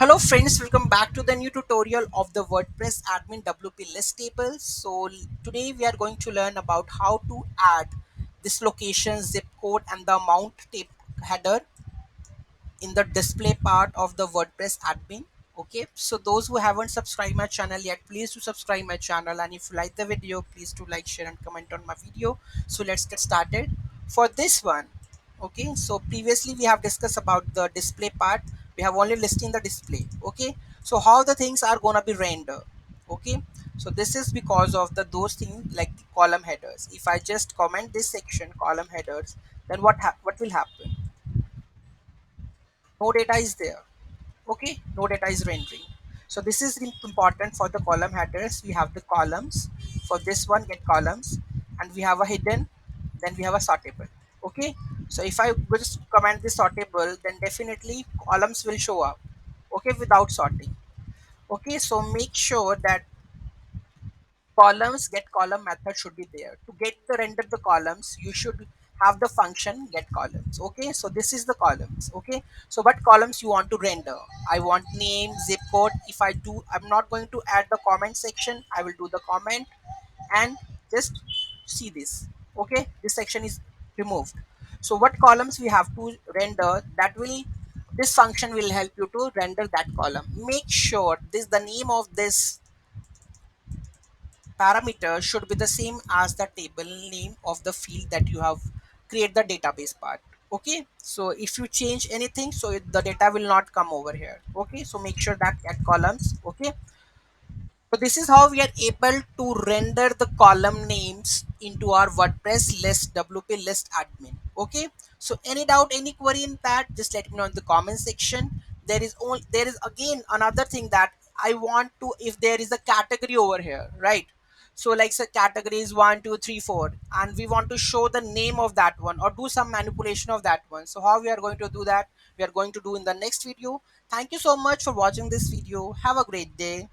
Hello friends, welcome back to the new tutorial of the WordPress admin WP list table. Today we are going to learn about how to add this location, zip code and the amount tape header in the display part of the WordPress admin. Okay, so those who haven't subscribed my channel yet, please do subscribe my channel, and if you like the video, please do like, share and comment on my video. So let's get started. For this one, okay, so previously we have discussed about the display part. We have only listing the display. Okay, so how the things are gonna be rendered. Okay, so this is because of the those things like the column headers. If I just comment this section column headers, then what will happen? No data is there. Okay, no data is rendering. So this is important for the column headers. We have the columns. For this one, get columns, and we have a hidden, then we have a sortable. Okay, so if I just comment this sortable, then definitely columns will show up, okay, without sorting. Okay, so make sure that columns get column method should be there. To get the render the columns, you should have the function get columns. Okay, so this is the columns. Okay, so what columns you want to render? I want name, zip code. If I do, I'm not going to add the comment section, I will do the comment and just see this. Okay, this section is removed. So what columns we have to render, that will, this function will help you to render that column. Make sure this the name of this parameter should be the same as the table name of the field that you have create the database part. Okay, so if you change anything, so the data will not come over here. Okay, so make sure that at columns. Okay, so this is how we are able to render the column names into our WordPress list WP list admin. Okay. So any doubt, any query in that, just let me know in the comment section. There is again another thing that I want to, if there is a category over here, right? So like say category is 1, 2, 3, 4, and we want to show the name of that one or do some manipulation of that one. So how we are going to do that? We are going to do in the next video. Thank you so much for watching this video. Have a great day.